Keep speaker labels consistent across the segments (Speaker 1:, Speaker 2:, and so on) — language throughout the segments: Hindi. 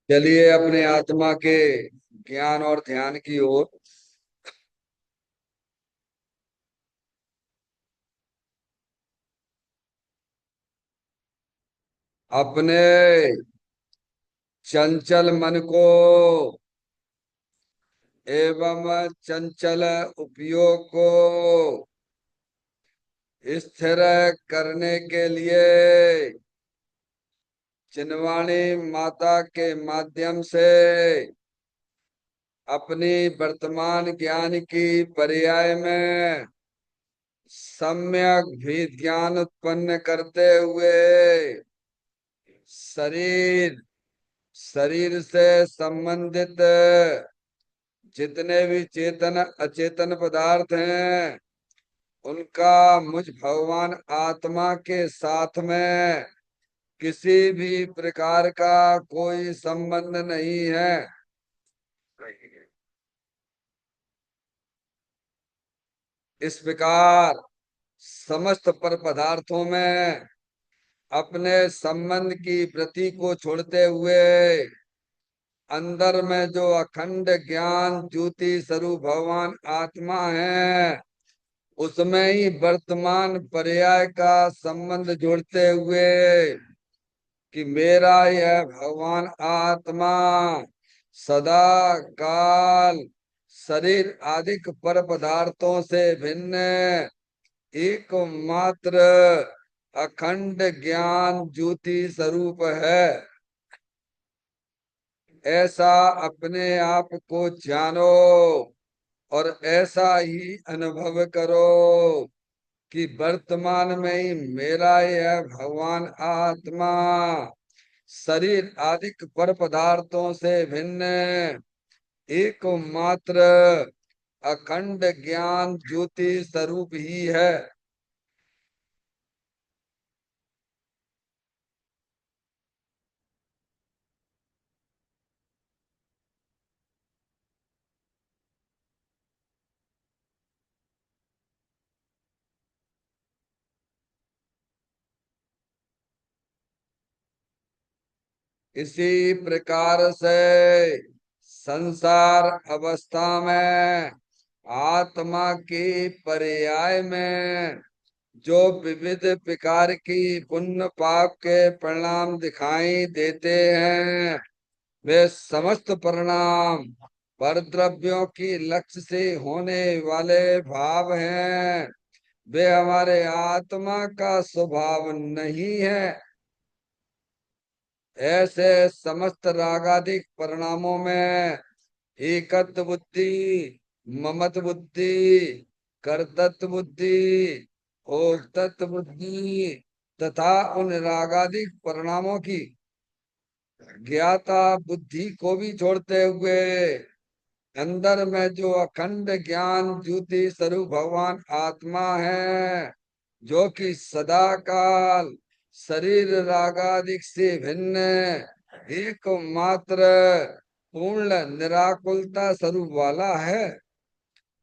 Speaker 1: चलिए अपने आत्मा के ज्ञान और ध्यान की ओर। अपने चंचल मन को एवं चंचल उपयोग को स्थिर करने के लिए चिन्वाणी माता के माध्यम से अपनी वर्तमान ज्ञान की पर्याय में सम्यक भी ज्ञान उत्पन्न करते हुए शरीर शरीर से संबंधित जितने भी चेतन अचेतन पदार्थ हैं उनका मुझ भगवान आत्मा के साथ में किसी भी प्रकार का कोई संबंध नहीं है। इस प्रकार समस्त पर पदार्थों में अपने संबंध की वृत्ति को छोड़ते हुए अंदर में जो अखंड ज्ञान ज्योति स्वरूप भगवान आत्मा है उसमें ही वर्तमान पर्याय का संबंध जोड़ते हुए कि मेरा यह भगवान आत्मा सदा काल शरीर आदि पर पदार्थों से भिन्न एकमात्र अखंड ज्ञान ज्योति स्वरूप है। ऐसा अपने आप को जानो और ऐसा ही अनुभव करो कि वर्तमान में ही मेरा यह भगवान आत्मा शरीर आदि पर पदार्थों से भिन्न एकमात्र अखंड ज्ञान ज्योति स्वरूप ही है। इसी प्रकार से संसार अवस्था में आत्मा की पर्याय में जो विविध प्रकार की पुण्य पाप के परिणाम दिखाई देते हैं वे समस्त परिणाम पर द्रव्यों की लक्ष्य से होने वाले भाव हैं। वे हमारे आत्मा का स्वभाव नहीं है। ऐसे समस्त रागादिक परिणामों में एकत्व बुद्धि ममत बुद्धि कर्तृत्व बुद्धि भोक्तृत्व बुद्धि तथा उन रागादिक परिणामों की ज्ञाता बुद्धि को भी छोड़ते हुए अंदर में जो अखंड ज्ञान ज्योति स्वरूप भगवान आत्मा है जो कि सदा काल शरीर रागादिक से भिन्न एकमात्र पूर्ण निराकुलता स्वरूप वाला है।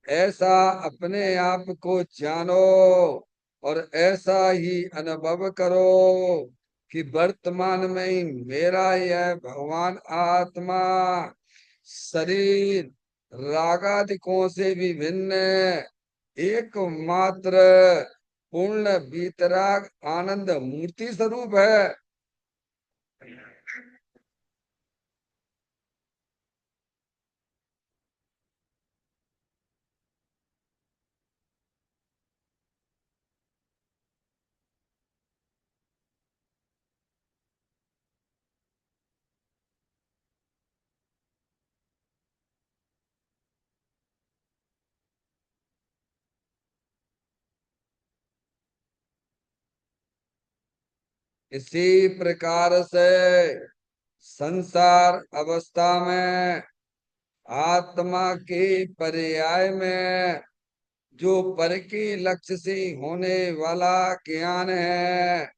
Speaker 1: ऐसा अपने आप को जानो और ऐसा ही अनुभव करो कि वर्तमान में ही मेरा यह भगवान आत्मा शरीर रागादिकों से भी भिन्न एकमात्र पूर्ण वीतराग आनंद मूर्ति स्वरूप है। इसी प्रकार से संसार अवस्था में आत्मा के पर्याय में जो पर के लक्ष्य से होने वाला ज्ञान है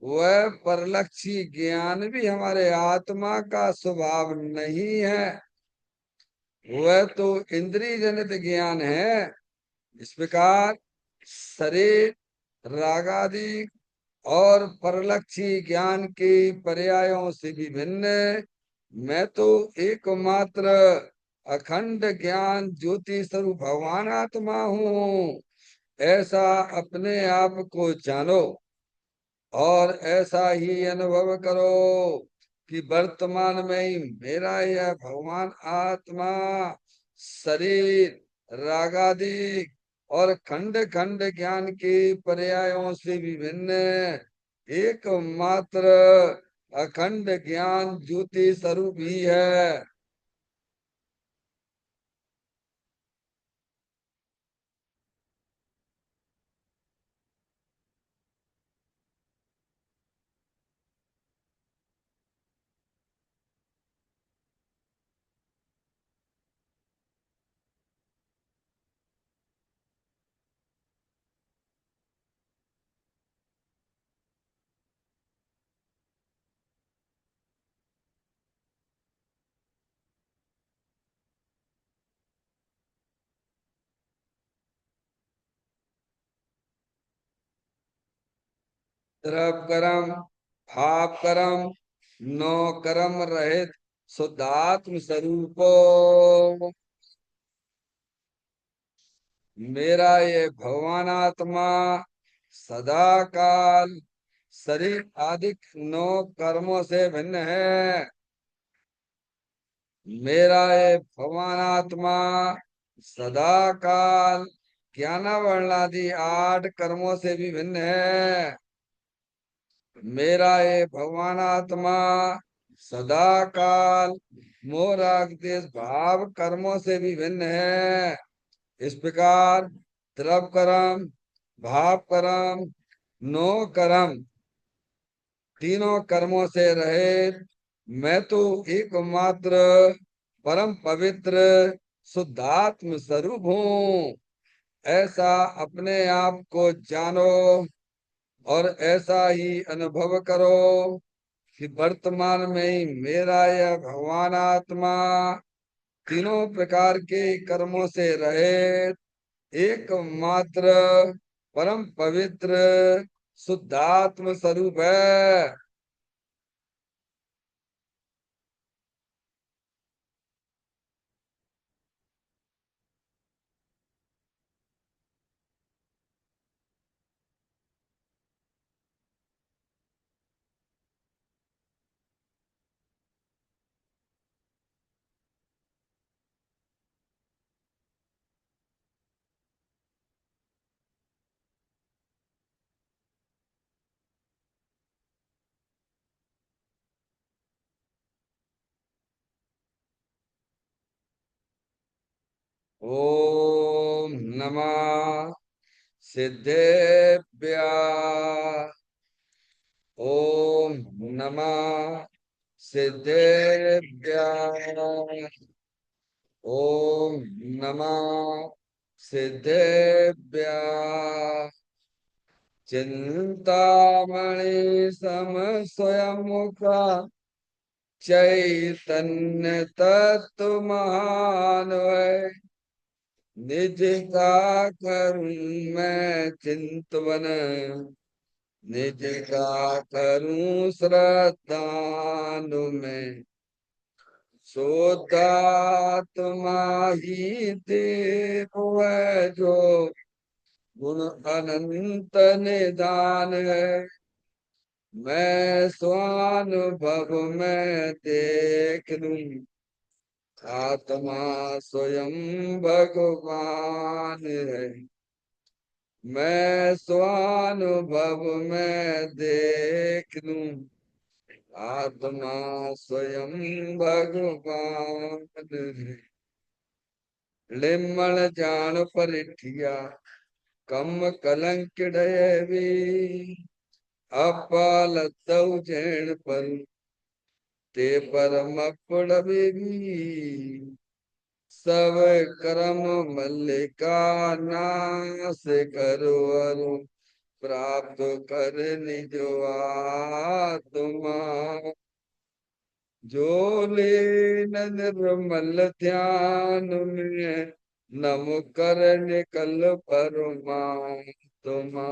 Speaker 1: वह परलक्षी ज्ञान भी हमारे आत्मा का स्वभाव नहीं है। वह तो इंद्रिय जनित ज्ञान है। इस प्रकार शरीर रागादि और परलक्षी ज्ञान के पर्यायों से भी भिन्न मैं तो एकमात्र अखंड ज्ञान ज्योति स्वरूप भगवान आत्मा हूँ। ऐसा अपने आप को जानो और ऐसा ही अनुभव करो कि वर्तमान में ही मेरा यह भगवान आत्मा शरीर रागादि और खंड खंड ज्ञान के पर्यायों से विभिन्न एकमात्र अखंड ज्ञान ज्योति स्वरूप ही है। द्रव कर्म भाव कर्म नो कर्म रहित शुद्धात्म स्वरूपो मेरा ये भगवान आत्मा सदा काल शरीर आदि नो कर्मों से भिन्न है। मेरा ये भगवान आत्मा सदा काल ज्ञान वर्णादि आठ कर्मों से भी भिन्न है। मेरा ये भगवान आत्मा सदा काल मोह राग द्वेष भाव कर्मों से भी भिन्न है। इस प्रकार द्रव कर्म भाव कर्म नो कर्म तीनों कर्मों से रहित मैं तो एकमात्र परम पवित्र शुद्धात्म स्वरूप हूँ। ऐसा अपने आप को जानो और ऐसा ही अनुभव करो कि वर्तमान में ही मेरा यह भगवान आत्मा तीनों प्रकार के कर्मों से रहित एकमात्र परम पवित्र शुद्धात्म स्वरूप है। ओम नमः सिद्धेभ्य ओम नमः सिद्धेभ्य ओम नमः सिद्धेभ्य चिंतामणि सम स्वयं का चैतन्य तत्व महान है। निज का करूं मैं चिंतवन निज का करूं श्रद्धानु में शुद्धात्मा ही देव है जो गुण अनंत निदान है। मैं स्वानुभव में देख लूं आत्मा स्वयं भगवान है। मैं स्वानुभव में देख लूं आत्मा स्वयं भगवान है। लिमण जान परिठिया कम कलंक भी अपाल तव जैन पर ते परम भी सब कर्म मल्लिका नाश करो अरु प्राप्त कर निज आत्मा जो लीन निर्मल ध्यान में नम कर निकल परमात्मा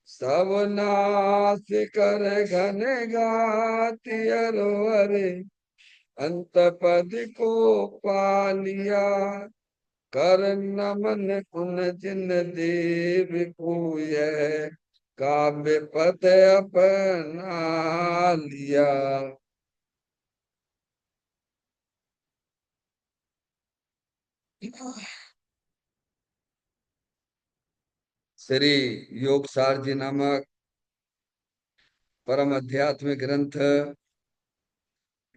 Speaker 1: सब नाश कर घन गाति अरो हरे अंत पद को पा लिया, कर नमन उन जिन देव को, यह काव्य पद अपना लिया। श्री योग सार जी नामक परम अध्यात्मिक ग्रंथ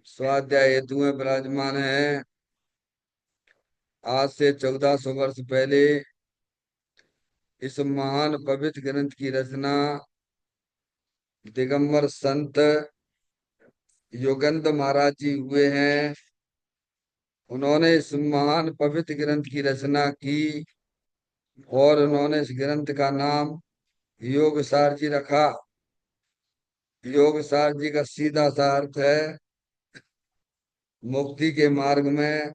Speaker 1: स्वाध्याय हेतु में विराजमान है। आज से 1400 वर्ष पहले इस महान पवित्र ग्रंथ की रचना दिगंबर संत योगेंद्र महाराज जी हुए हैं। उन्होंने इस महान पवित्र ग्रंथ की रचना की और उन्होंने इस ग्रंथ का नाम योग सार जी रखा। योग सार जी का सीधा सा अर्थ है मुक्ति के मार्ग में।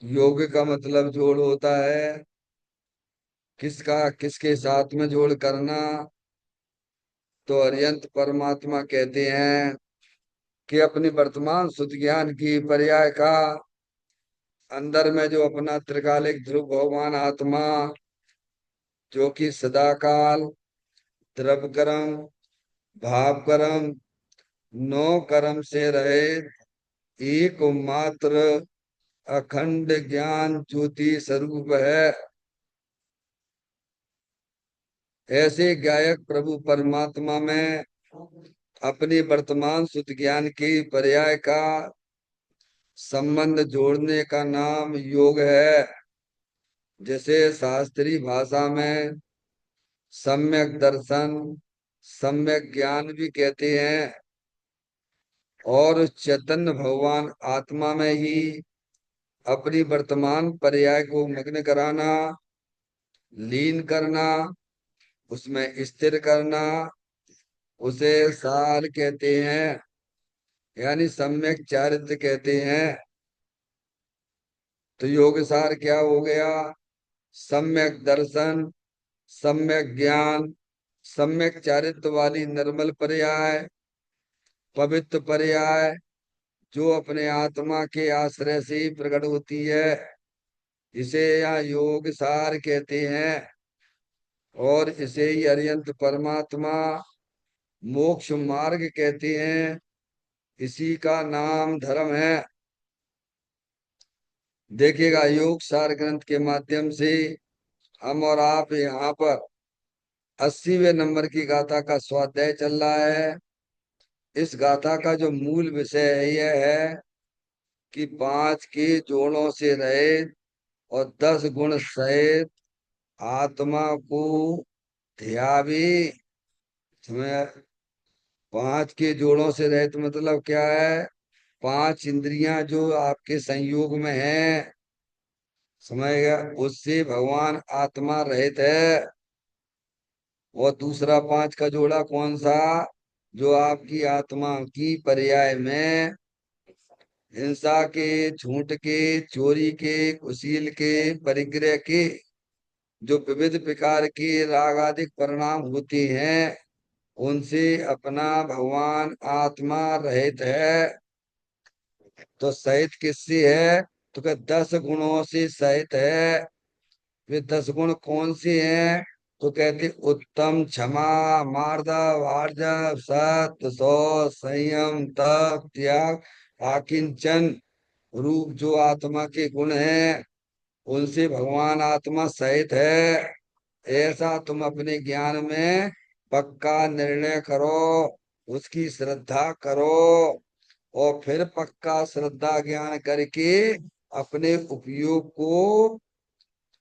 Speaker 1: योग का मतलब जोड़ होता है, किसका किसके साथ में जोड़ करना। तो अरिहंत परमात्मा कहते हैं कि अपनी वर्तमान शुद्ध ज्ञान की पर्याय का अंदर में जो अपना त्रिकालिक ध्रुव भगवान आत्मा, जो कि सदाकाल द्रव कर्म भाव कर्म नौ कर्म से रहे एक मात्र अखंड ज्ञान ज्योति स्वरूप है, ऐसे गायक प्रभु परमात्मा में अपनी वर्तमान शुद्ध ज्ञान की पर्याय का संबंध जोड़ने का नाम योग है। जैसे शास्त्रीय भाषा में सम्यक दर्शन, सम्यक ज्ञान भी कहते हैं। और चैतन्य भगवान आत्मा में ही अपनी वर्तमान पर्याय को मग्न कराना, लीन करना, उसमें स्थिर करना, उसे सार कहते हैं, यानी सम्यक चारित्र कहते हैं। तो योग सार क्या हो गया? सम्यक दर्शन, सम्यक ज्ञान, सम्यक चारित्र वाली निर्मल पर्याय, पवित्र पर्याय, जो अपने आत्मा के आश्रय से ही प्रकट होती है, इसे यहाँ योग सार कहते हैं। और इसे ही अरिहंत परमात्मा मोक्ष मार्ग कहते हैं। इसी का नाम धर्म है। देखिएगा, योग सार ग्रंथ के माध्यम से हम और आप यहाँ पर 80वें नंबर की गाथा का स्वाध्याय चल रहा है। इस गाथा का जो मूल विषय है यह है कि 5 के जोड़ों से रहित और 10 गुण सहित आत्मा को ध्यावी। इसमें 5 के जोड़ों से रहित मतलब क्या है? 5 इंद्रियां जो आपके संयोग में हैं, समझ गया, उससे भगवान आत्मा रहित है। और दूसरा 5 का जोड़ा कौन सा? जो आपकी आत्मा की पर्याय में हिंसा के, झूठ के, चोरी के, कुशील के, परिग्रह के, जो विविध प्रकार के राग आदि परिणाम होते हैं, उनसे अपना भगवान आत्मा रहित है। तो सहित किससे है? तो क्या 10 गुणों से सहित है। वे 10 गुण कौन से हैं? तो कहते उत्तम, क्षमा, मार्दव, आर्जव, सत्य, शौच, संयम, तप, त्याग, आकिंचन रूप जो आत्मा के गुण हैं, उनसे भगवान आत्मा सहित है। ऐसा तुम अपने ज्ञान में पक्का निर्णय करो, उसकी श्रद्धा करो, और फिर पक्का श्रद्धा ज्ञान करके अपने उपयोग को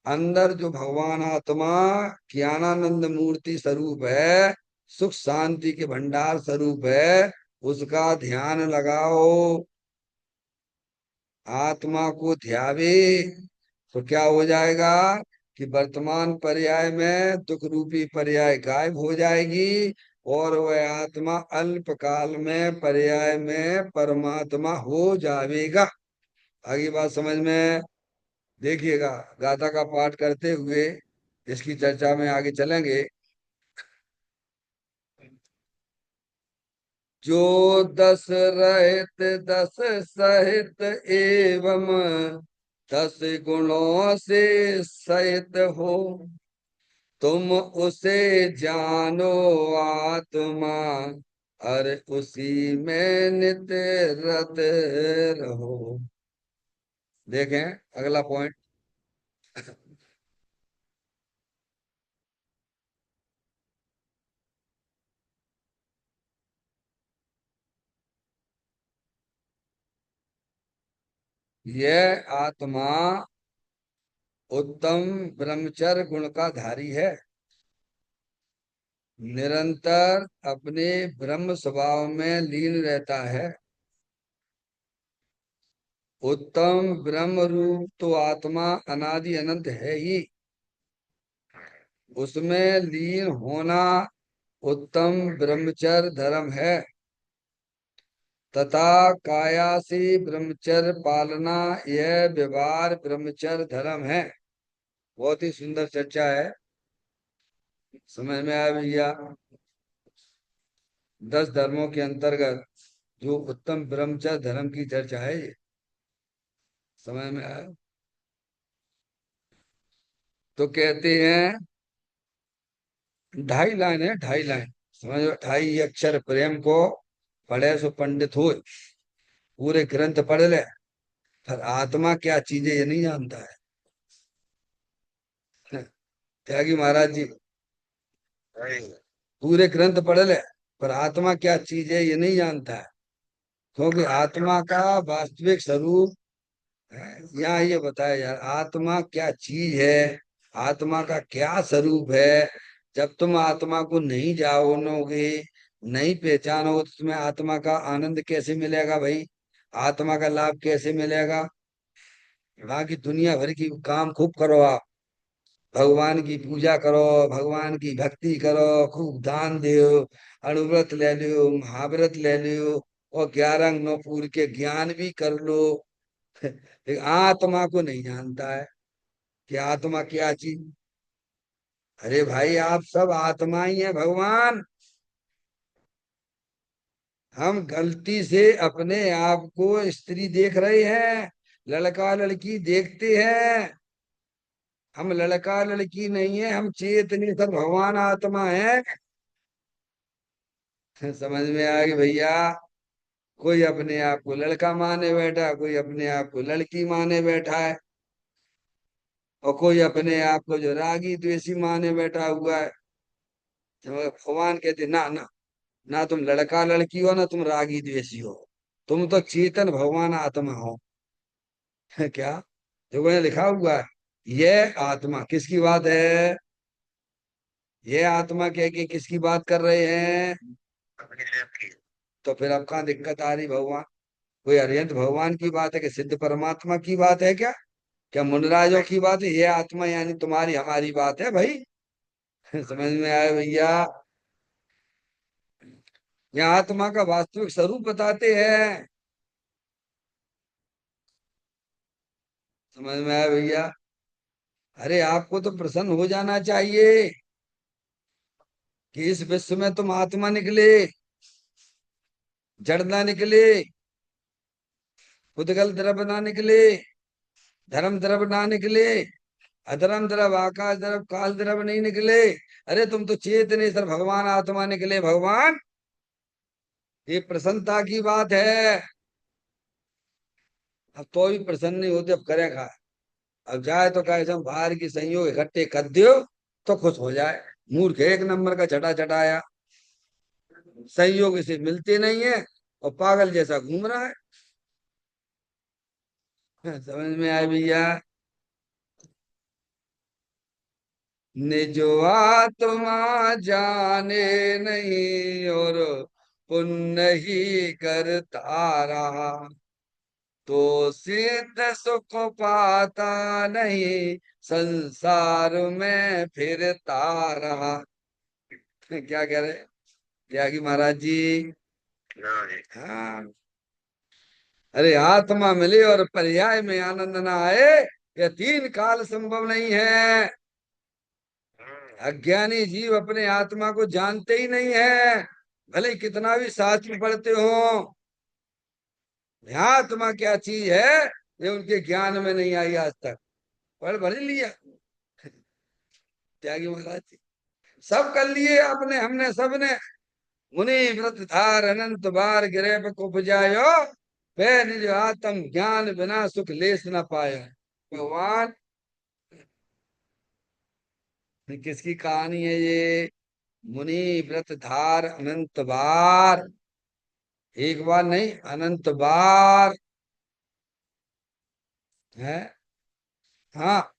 Speaker 1: अंदर जो भगवान आत्मा ज्ञानानंद मूर्ति स्वरूप है, सुख शांति के भंडार स्वरूप है, उसका ध्यान लगाओ, आत्मा को ध्यावे। तो क्या हो जाएगा कि वर्तमान पर्याय में दुख रूपी पर्याय गायब हो जाएगी और वह आत्मा अल्प काल में पर्याय में परमात्मा हो जाएगा। आगे बात समझ में? देखिएगा, गाथा का पाठ करते हुए इसकी चर्चा में आगे चलेंगे। जो दस रहित दस सहित एवं 10 गुणों से सहित हो, तुम उसे जानो आत्मा, और उसी में नित्य रत रहो। देखें अगला पॉइंट। यह आत्मा उत्तम ब्रह्मचर्य गुण का धारी है, निरंतर अपने ब्रह्म स्वभाव में लीन रहता है। उत्तम ब्रह्म रूप तो आत्मा अनादि अनंत है ही, उसमें लीन होना उत्तम ब्रह्मचर्य धर्म है, तथा कायासी ब्रह्मचर्य पालना यह व्यवहार ब्रह्मचर्य धर्म है। बहुत ही सुंदर चर्चा है, समझ में आया भैया? 10 धर्मों के अंतर्गत जो उत्तम ब्रह्मचर्य धर्म की चर्चा है, ये समझ में आया? तो कहते हैं 2.5 लाइन है, 2.5 लाइन, समझो। 2.5 अक्षर प्रेम को पढ़े सो पंडित हो, पूरे ग्रंथ पढ़ ले, पर आत्मा क्या चीज है ये नहीं जानता है। त्यागी महाराज जी पूरे ग्रंथ पढ़ ले, पर आत्मा क्या चीज है ये नहीं जानता है, क्योंकि आत्मा का वास्तविक स्वरूप यहाँ ये बताया यार, आत्मा क्या चीज है, आत्मा का क्या स्वरूप है। जब तुम आत्मा को नहीं जानोगे, नहीं पहचानोगे, तो तुम्हें आत्मा का आनंद कैसे मिलेगा भाई? आत्मा का लाभ कैसे मिलेगा? बाकी दुनिया भर की काम खूब करो आप, भगवान की पूजा करो, भगवान की भक्ति करो, खूब दान दो, अणुव्रत ले लो, महाव्रत ले लो, और 11 अंग 9 पूर के ज्ञान भी कर लो। लेकिन आत्मा को नहीं जानता है कि आत्मा क्या चीज। अरे भाई आप सब आत्मा ही है भगवान। हम गलती से अपने आप को स्त्री देख रहे हैं, लड़का लड़की देखते हैं। हम लड़का लड़की नहीं है, हम चेतनेश्वर भगवान आत्मा है। समझ में आ गई भैया? कोई अपने आप को लड़का माने बैठा, कोई अपने आप को लड़की माने बैठा है, और कोई अपने आप को जो रागी द्वेषी माने बैठा हुआ है। तो भगवान कहते ना ना, ना तुम लड़का लड़की हो, ना तुम रागी द्वेषी हो, तुम तो चेतन भगवान आत्मा हो। क्या? देखो ये लिखा हुआ है, ये आत्मा किसकी बात है? ये आत्मा कह के किसकी बात कर रहे हैं? तो फिर अब कहाँ दिक्कत आ रही भगवान? कोई अरिहंत भगवान की बात है कि सिद्ध परमात्मा की बात है क्या? क्या मुनराजों की बात है? ये आत्मा यानी तुम्हारी हमारी बात है भाई। समझ में आया भैया? यहाँ आत्मा का वास्तविक स्वरूप बताते हैं। समझ में आया भैया? अरे आपको तो प्रसन्न हो जाना चाहिए कि इस विश्व में तुम आत्मा निकले, जड़ ना निकले, उदगल द्रव ना निकले, धर्म द्रव ना निकले, अधर्म द्रव, आकाश द्रव, काल द्रव नहीं निकले। अरे तुम तो चेतनेश्वर भगवान आत्मा निकले भगवान। ये प्रसन्नता की बात है। अब तो भी प्रसन्न नहीं होते, अब करें का? अब जाए तो कहे हम बाहर की संयोग इकट्ठे कर दियो तो खुश हो जाए। मूर्ख है एक नंबर का, चटा चटाया। संयोग इसे मिलते नहीं है, और पागल जैसा घूम रहा है। समझ में आया भैया? निज आत्मा जाने नहीं, और पुण्य ही करता रहा, तो सिद्ध सुख पाता नहीं, संसार में फिरता रहा। क्या कह रहे त्यागी महाराज जी? हाँ। अरे आत्मा मिले और पर्याय में आनंद ना आए, यह 3 काल संभव नहीं है। अज्ञानी जीव अपने आत्मा को जानते ही नहीं है, भले ही कितना भी शास्त्र पढ़ते हो, आत्मा क्या चीज है ये उनके ज्ञान में नहीं आई आज तक। पढ़ भर लिया त्यागी महाराज जी, सब कर लिए आपने, हमने सबने। मुनि व्रत धार अनंत बार गिरे पे उपजायो, वे निज आत्म ज्ञान बिना सुख लेस न पायो। भगवान किसकी कहानी है ये? मुनि व्रत धार अनंत बार, एक बार नहीं अनंत बार है। हाँ,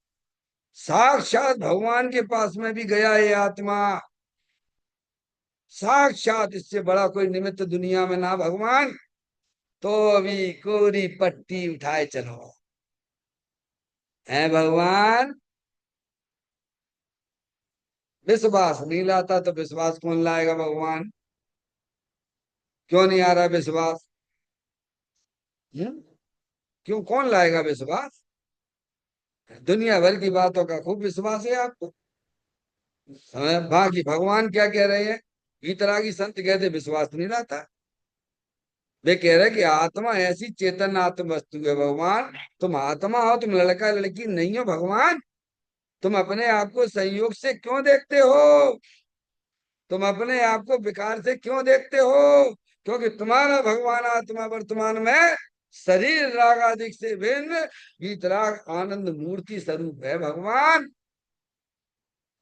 Speaker 1: साक्षात भगवान के पास में भी गया ये आत्मा, साक्षात, इससे बड़ा कोई निमित्त दुनिया में ना भगवान। तो अभी कोरी पट्टी उठाए चलो, है भगवान। विश्वास नहीं लाता तो विश्वास कौन लाएगा भगवान? क्यों नहीं आ रहा विश्वास? हम्म? क्यों, कौन लाएगा विश्वास? दुनिया भर की बातों का खूब विश्वास है आपको। बाकी भगवान क्या कह रहे हैं? वीतरागी संत कहते विश्वास नहीं लाता। वे कह रहे कि आत्मा ऐसी चेतन आत्म वस्तु है भगवान। तुम आत्मा हो, तुम लड़का लड़की नहीं हो भगवान। तुम अपने आप को संयोग से क्यों देखते हो? तुम अपने आप को विकार से क्यों देखते हो? क्योंकि तुम्हारा भगवान आत्मा वर्तमान में शरीर राग आदि से भिन्न वीतराग आनंद मूर्ति स्वरूप है भगवान।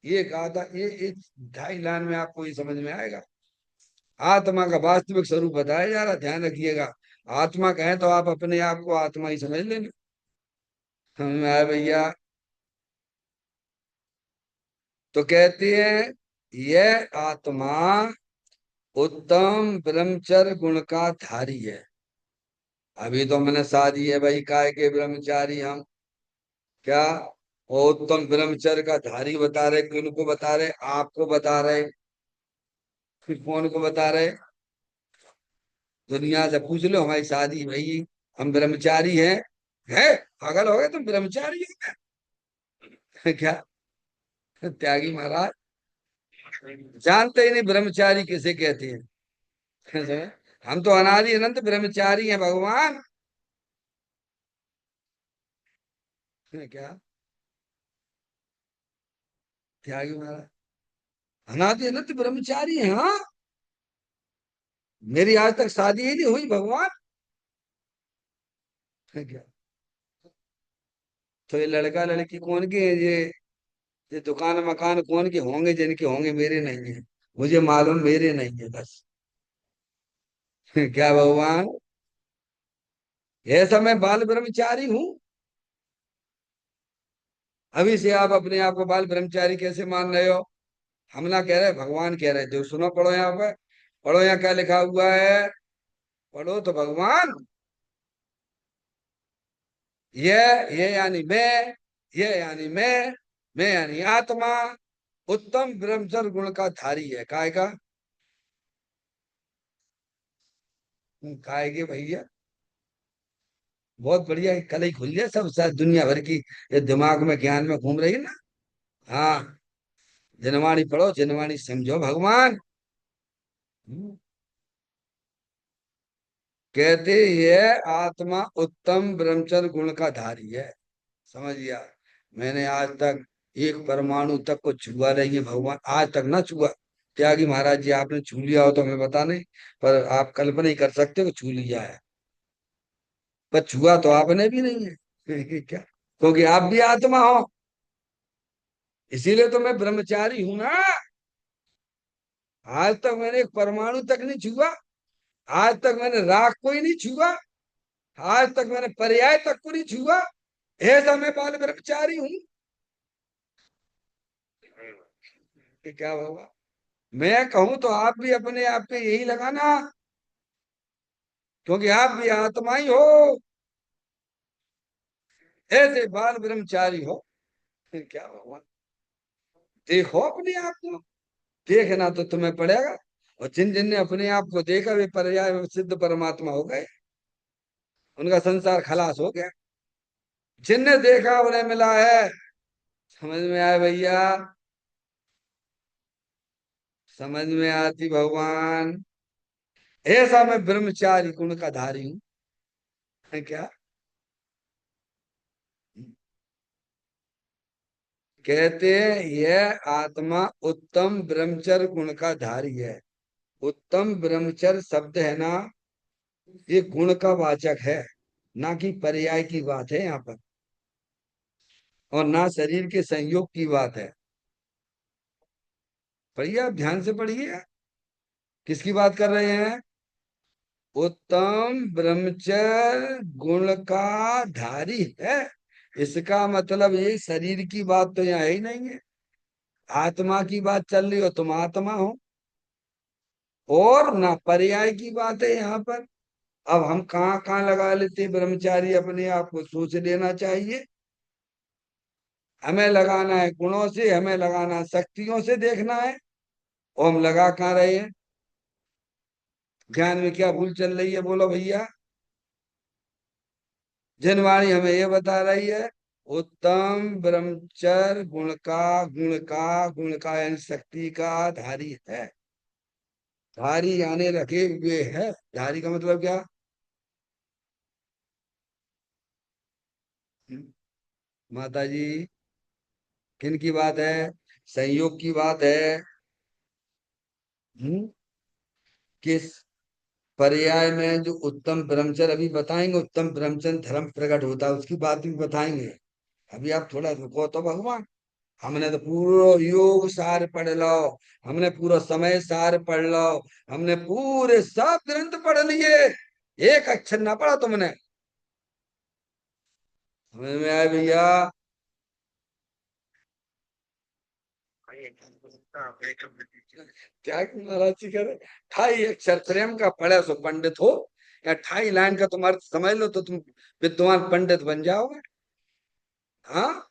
Speaker 1: ये गाथा, ये एक 2.5 लाइन में आपको ये समझ में आएगा। आत्मा का वास्तविक स्वरूप बताया जा रहा, ध्यान रखिएगा। आत्मा कहें तो आप अपने आप को आत्मा ही समझ लेंगे। हम आए भैया, तो कहते हैं यह आत्मा उत्तम ब्रह्मचर्य गुण का धारी है। अभी तो मैंने शादी है भाई, काय के ब्रह्मचारी हम, क्या? वो उत्तम ब्रह्मचर्य का धारी बता रहे, किनको बता रहे? आपको बता रहे। फिर कौन को बता रहे? दुनिया से पूछ लो, हमारी शादी भाई, हम ब्रह्मचारी हैं। है, पागल हो गए तुम, ब्रह्मचारी हो गए क्या? त्यागी महाराज जानते ही नहीं ब्रह्मचारी किसे कहते हैं। हम तो अनादि अनंत ब्रह्मचारी हैं भगवान। क्या? त्यागी महाराज अनादि अनंत ब्रह्मचारी हैं, हाँ। मेरी आज तक शादी ही नहीं हुई भगवान। क्या? तो ये लड़का लड़की कौन के हैं ये दुकान मकान कौन के होंगे? जिनके होंगे, मेरे नहीं है। मुझे मालूम मेरे नहीं है बस। क्या भगवान? ऐसा मैं बाल ब्रह्मचारी हूँ? अभी से आप अपने आप को बाल ब्रह्मचारी कैसे मान रहे हो? हम ना कह रहे, भगवान कह रहे थे। सुनो, पढ़ो यहाँ पे, पढ़ो यहाँ क्या लिखा हुआ है। पढ़ो तो भगवान। ये यानी मैं, ये यानी मैं यानी आत्मा उत्तम ब्रह्मचर्य गुण का धारी है। काय का? काय के भैया, बहुत बढ़िया। कल ही खुल गया सब, शायद दुनिया भर की ये दिमाग में ज्ञान में घूम रही है ना। हाँ, जनवाणी पढ़ो, जनवाणी समझो भगवान। कहते ये आत्मा उत्तम ब्रह्मचर्य गुण का धारी है। समझ गया? मैंने आज तक एक परमाणु तक को छुआ नहीं है भगवान, आज तक ना छुआ। त्यागी महाराज जी, आपने छू लिया हो तो हमें बता नहीं, पर आप कल्पना ही कर सकते हो कि छू लिया है। पर छुआ तो आपने भी नहीं है क्या? क्योंकि आप भी आत्मा हो, इसीलिए तो मैं ब्रह्मचारी हूं ना। आज तक मैंने एक परमाणु तक नहीं छुआ। आज तक मैंने राख को ही नहीं छुआ। आज तक मैंने पर्याय तक को नहीं छुआ। ऐसा मैं बाल ब्रह्मचारी हूँ कि क्या होगा? मैं कहूं तो आप भी अपने आप पे यही लगाना, क्योंकि आप भी आत्मा ही हो। ऐसे बाल ब्रह्मचारी हो, फिर क्या होगा? देखो अपने आप को, देखना तो तुम्हें पड़ेगा। और जिन जिन ने अपने आप को देखा वे पर्याय सिद्ध परमात्मा हो गए, उनका संसार खलास हो गया। जिनने देखा उन्हें मिला है। समझ में आया भैया? समझ में आती भगवान? ऐसा मैं ब्रह्मचारी गुण का धारी हूं। है क्या? कहते हैं यह आत्मा उत्तम ब्रह्मचर्य गुण का धारी है। उत्तम ब्रह्मचर्य शब्द है ना, ये गुण का वाचक है, ना कि पर्याय की बात है यहाँ पर, और ना शरीर के संयोग की बात है। पढ़िए, आप ध्यान से पढ़िए। किसकी बात कर रहे हैं? उत्तम ब्रह्मचर्य गुण का धारी है। इसका मतलब ये शरीर की बात तो यहाँ है ही नहीं है। आत्मा की बात चल रही हो, तुम आत्मा हो, और ना पर्याय की बात है यहाँ पर। अब हम कहाँ कहाँ लगा लेते हैं ब्रह्मचारी, अपने आप को सोच लेना चाहिए। हमें लगाना है गुणों से, हमें लगाना है शक्तियों से, देखना है। और हम लगा कहाँ रहे हैं? ज्ञान में क्या भूल चल रही है, बोलो भैया? जनवाणी हमें ये बता रही है, उत्तम ब्रह्मचर्य गुण का यानी शक्ति का धारी है। धारी यानी रखे हुए है। धारी का मतलब क्या? माता जी, किन की बात है? संयोग की बात है। हम्म, किस पर्याय में? जो उत्तम ब्रह्मचर्य अभी बताएंगे, उत्तम ब्रह्मचर्य धर्म प्रकट होता है, उसकी बात भी बताएंगे। अभी आप थोड़ा रुको तो भगवान। हमने तो पूरा योग सार पढ़ लो, हमने पूरा समय सार पढ़ लो, हमने पूरे सब ग्रंथ पढ़ लिए, एक अक्षर ना पढ़ा तुमने। समझ में आया भैया? क्या कि महाराज जी करे, 28 अक्षर प्रेम का पढ़े सो पंडित हो, या 28 लाइन का तुम अर्थ समझ लो तो तुम विद्वान पंडित बन जाओगे। हाँ,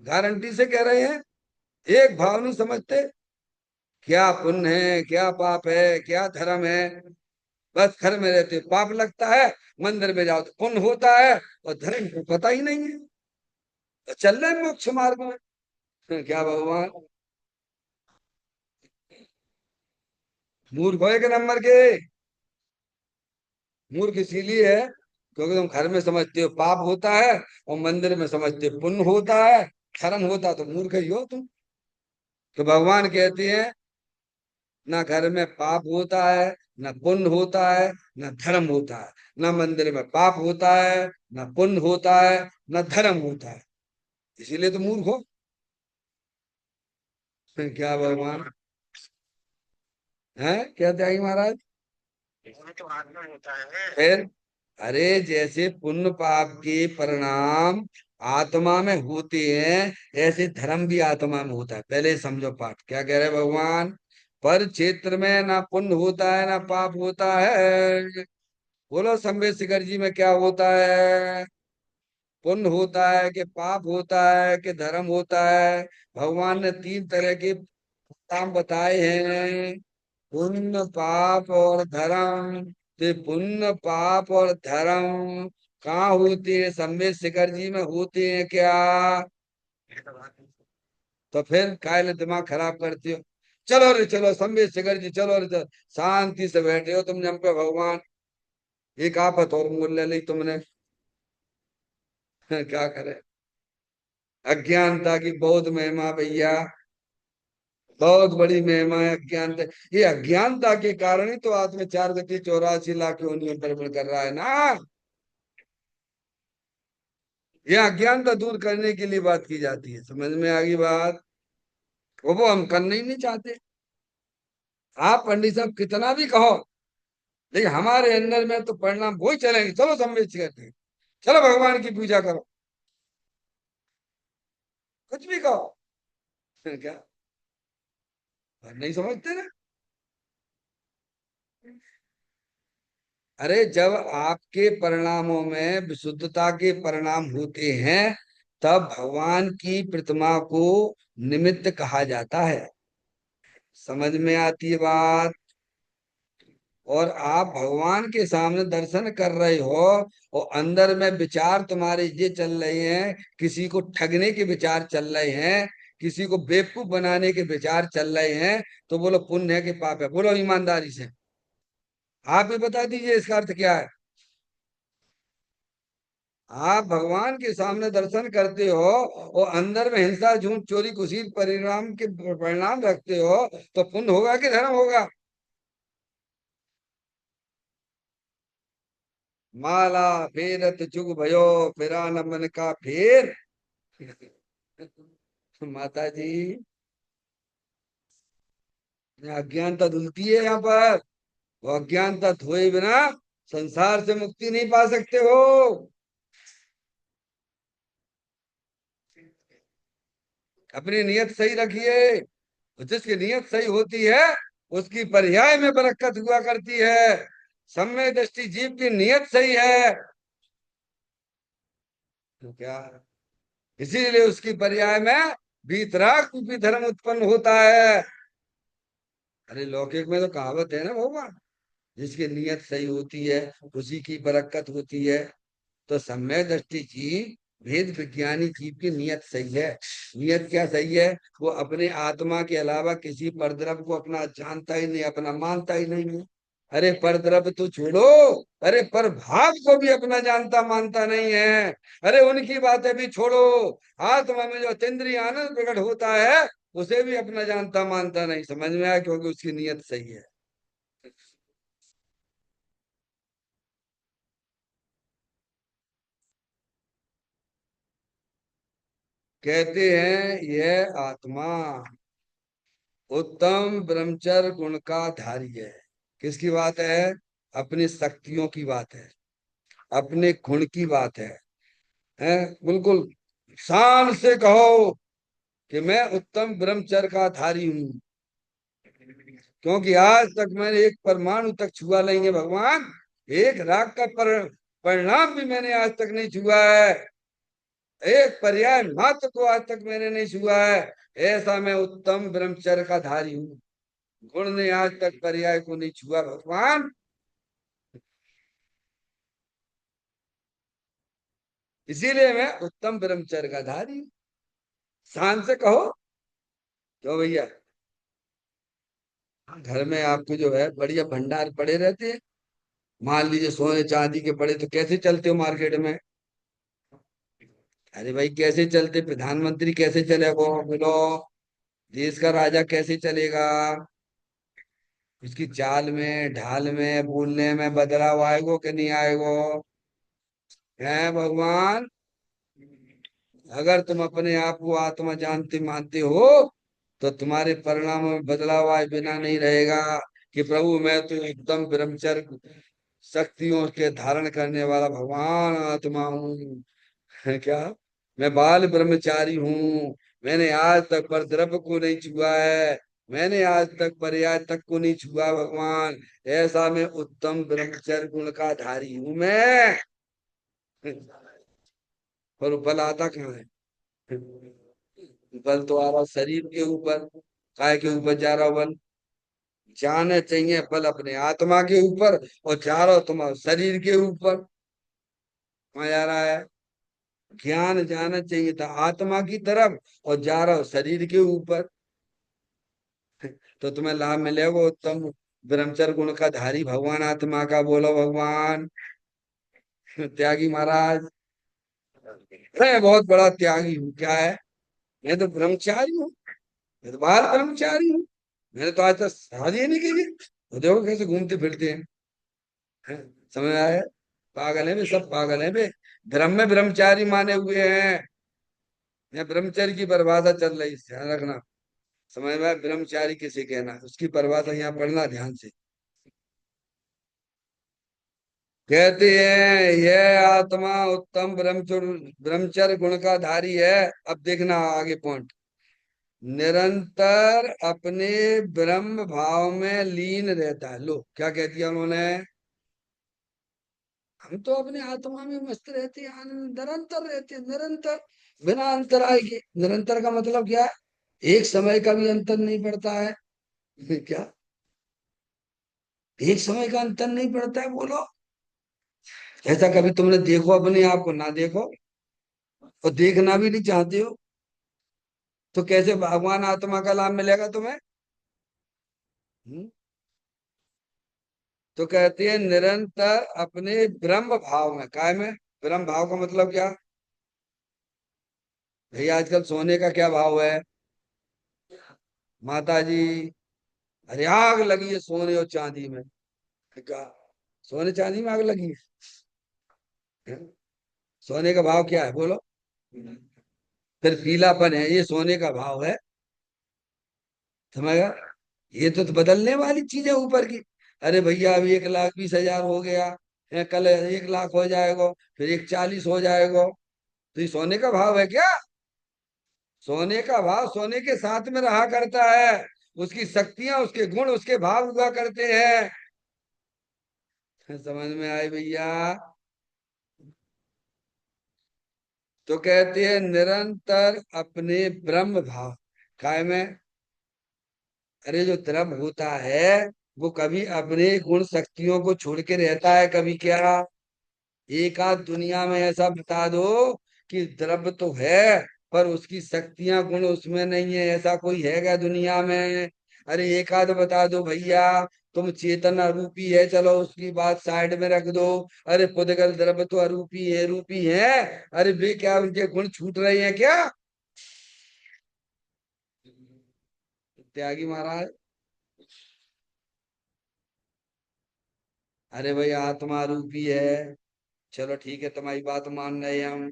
Speaker 1: गारंटी से कह रहे हैं। एक भाव नहीं समझते, क्या पुण्य है, क्या पाप है, क्या धर्म है। बस घर में रहते हो, पाप लगता है, मंदिर में जाओ तो पुण्य होता है, और धर्म को पता ही नहीं है, तो चल रहे हैं मोक्ष मार्ग में। क्या भगवान, मूर्ख हो एक नंबर के। मूर्ख इसीलिए है क्योंकि तुम घर में समझते हो पाप होता है, और मंदिर में समझते हो पुण्य होता है। धर्म होता तो मूर्ख ही हो तुम। तो भगवान कहते हैं, ना घर में पाप होता है, ना पुण्य होता है, ना धर्म होता है। ना मंदिर में पाप होता है, ना पुण्य होता है, ना धर्म होता है। इसीलिए तो मूर्ख हो। क्या भगवान है, क्या त्यागी महाराज? इसमें तो आत्मा होता है फिर। अरे जैसे पुण्य पाप के परिणाम आत्मा में होते हैं, ऐसे धर्म भी आत्मा में होता है। पहले समझो पाठ क्या कह रहे भगवान। पर क्षेत्र में ना पुण्य होता है, ना पाप होता है। बोलो संवेद शिखर जी में क्या होता है? पुण्य होता है कि पाप होता है कि धर्म होता है? भगवान ने 3 तरह के काम बताए हैं, पुण्य पाप और धर्म। तो पुण्य पाप और धर्म कहाँ होते हैं? संवेद शिखर जी में होते हैं क्या? तो फिर काहे दिमाग खराब करते हो? चलो रे चलो संवेद शिखर जी, चलो रे चलो। शांति से बैठे हो तुम जम पे भगवान, एक आफत और मोल ले ली तुमने। क्या करे, अज्ञानता की बहुत महिमा भैया, बहुत बड़ी महिमा है अज्ञानता। ये अज्ञानता के कारण ही तो आत्मा 4 गति 84 लाख योनियों पर भ्रमण कर रहा है ना। ये अज्ञानता दूर करने के लिए बात की जाती है, समझ में आ गई बात? वो हम करना ही नहीं चाहते। आप पंडित साहब कितना भी कहो, लेकिन हमारे अंदर में तो परिणाम वही चलेंगे। चलो संवेद करते हैं, चलो भगवान की पूजा करो, कुछ भी कहो। क्या नहीं समझते ना? अरे जब आपके परिणामों में विशुद्धता के परिणाम होते हैं, तब भगवान की प्रतिमा को निमित्त कहा जाता है। समझ में आती है बात? और आप भगवान के सामने दर्शन कर रहे हो, और अंदर में विचार तुम्हारे ये चल रहे हैं, किसी को ठगने के विचार चल रहे हैं, किसी को बेवकूफ बनाने के विचार चल रहे हैं, तो बोलो पुण्य है कि पाप है? बोलो ईमानदारी से। आप ही बता दीजिए इसका अर्थ क्या है। आप भगवान के सामने दर्शन करते हो और अंदर में हिंसा झूठ चोरी कुसीर परिणाम के परिणाम रखते हो, तो पुण्य होगा कि धर्म होगा? माला फेरत जुग भयो, फिरा न मन का फेर। माता जी, अज्ञानता धुलती है यहाँ पर। वो अज्ञानता धोए बिना संसार से मुक्ति नहीं पा सकते हो। अपनी नियत सही रखिए। जिसकी नियत सही होती है उसकी पर्याय में बरकत हुआ करती है। सम्यक दृष्टि जीव की नियत सही है तो क्या, इसीलिए उसकी पर्याय में वीतराग रूपी धर्म उत्पन्न होता है। अरे लौकिक में तो कहावत है ना भगवान, जिसकी नियत सही होती है उसी की बरकत होती है। तो सम्यक दृष्टि जीव, भेद विज्ञानी जीव की नियत सही है। नियत क्या सही है? वो अपने आत्मा के अलावा किसी परद्रव्य को अपना जानता ही नहीं, अपना मानता ही नहीं है। अरे परद्रव्य तो छोड़ो, अरे पर भाव को भी अपना जानता मानता नहीं है। अरे उनकी बातें भी छोड़ो, आत्मा में जो अतीन्द्रिय आनंद प्रकट होता है उसे भी अपना जानता मानता नहीं। समझ में आया? क्योंकि उसकी नियत सही है। कहते हैं यह आत्मा उत्तम ब्रह्मचर्य गुण का धारी है। किसकी बात है? अपनी शक्तियों की बात है, अपने गुण की बात है बिल्कुल। शान से कहो कि मैं उत्तम ब्रह्मचर्य का धारी हूं, क्योंकि आज तक मैंने एक परमाणु तक छुआ नहीं है भगवान। एक राग का परिणाम भी मैंने आज तक नहीं छुआ है। एक पर्याय मात्र को आज तक मैंने नहीं छुआ है। ऐसा मैं उत्तम ब्रह्मचर्य का धारी हूँ। गुण ने आज तक पर्याय को नहीं छुआ भगवान। इसीलिए मैं उत्तम ब्रह्मचर्य का धारी हूँ। शान से कहो। क्यों भैया? घर में आपको जो है बढ़िया भंडार पड़े रहते हैं। मान लीजिए सोने चांदी के पड़े, तो कैसे चलते हो मार्केट में? अरे भाई कैसे चलते? प्रधानमंत्री कैसे चलेगा? बोलो, देश का राजा कैसे चलेगा? उसकी चाल में ढाल में बोलने में बदलाव आएगो कि नहीं आएगो? है भगवान। अगर तुम अपने आप को आत्मा जानते मानते हो तो तुम्हारे परिणाम में बदलाव आए बिना नहीं रहेगा कि प्रभु मैं तो एकदम ब्रह्मचर्य शक्तियों के धारण करने वाला भगवान आत्मा हूँ। है क्या? मैं बाल ब्रह्मचारी हूँ। मैंने आज तक पर द्रव्य को नहीं छुआ है। मैंने आज तक पर्याय तक को नहीं छुआ भगवान। ऐसा मैं उत्तम ब्रह्मचर्य गुण का धारी हूं मैं। पर बल आता कहाँ है? बल तो आ रहा शरीर के ऊपर। काय के ऊपर जा रहा बल? जाने चाहिए बल अपने आत्मा के ऊपर, और जा रहा हो तुम्हारे शरीर के ऊपर। कहाँ जा रहा है? ज्ञान जाना चाहिए था आत्मा की तरफ, और जा रहा हो शरीर के ऊपर। तो तुम्हें लाभ मिलेगा उत्तम ब्रह्मचर्य गुण का धारी भगवान आत्मा का। बोलो भगवान। त्यागी महाराज, मैं बहुत बड़ा त्यागी हूँ। क्या है? मैं तो ब्रह्मचारी हूँ। मैं तो बाल ब्रह्मचारी हूँ। मैंने तो आज तक शादी ही नहीं की है। तो देखो कैसे घूमते फिरते हैं। समझ में आया? पागल है वे, सब पागल है वे। धर्म में ब्रह्मचारी माने हुए हैं। यहाँ ब्रह्मचर्य की परिभाषा चल रही है, ध्यान रखना। समझ में आया? ब्रह्मचारी किसे कहना है, उसकी परिभाषा यहाँ पढ़ना ध्यान से। कहते हैं यह आत्मा उत्तम ब्रह्मचर्य ब्रह्मचर्य गुण का धारी है। अब देखना आगे पॉइंट। निरंतर अपने ब्रह्म भाव में लीन रहता है। लो क्या कह दिया उन्होंने? हम तो अपने आत्मा में मस्त रहते हैं, आनंद निरंतर रहते हैं, निरंतर बिना अंतराय के। निरंतर का मतलब क्या है? एक समय का भी अंतर नहीं पड़ता है। क्या? एक समय का अंतर नहीं पड़ता है? बोलो। ऐसा कभी तुमने देखो अपने आप को? ना देखो, और देखना भी नहीं चाहते हो, तो कैसे भगवान आत्मा का लाभ मिलेगा तुम्हें? हम्म? तो कहते हैं निरंतर अपने ब्रह्म भाव में, काय में? ब्रह्म भाव का मतलब क्या? भैया आजकल सोने का क्या भाव है? माता जी, अरे आग लगी है सोने और चांदी में। क्या? सोने चांदी में आग लगी है? सोने का भाव क्या है बोलो? फिर पीलापन है, ये सोने का भाव है। समझ गया? ये तो बदलने वाली चीज है ऊपर की। अरे भैया अभी 1,20,000 हो गया है, कल 1 लाख हो जाएगा, फिर 1,40,000 हो जाएगा। तो ये सोने का भाव है क्या? सोने का भाव सोने के साथ में रहा करता है। उसकी शक्तियां, उसके गुण, उसके भाव हुआ करते हैं। समझ में आए भैया? तो कहते हैं निरंतर अपने ब्रह्म भाव, काय में? अरे जो द्रव्य होता है वो कभी अपने गुण शक्तियों को छोड़ के रहता है कभी क्या? एक आध दुनिया में ऐसा बता दो कि द्रव्य तो है पर उसकी शक्तियां गुण उसमें नहीं है, ऐसा कोई है क्या दुनिया में? अरे एक आध बता दो भैया। तुम चेतन अरूपी है, चलो उसकी बात साइड में रख दो। अरे पुद्गल द्रव्य तो अरूपी है, रूपी है। अरे वे क्या उनके गुण छूट रहे हैं क्या? त्यागी महाराज, अरे भाई आत्मा रूपी है। चलो ठीक है, तुम्हारी बात मान रहे हैं हम।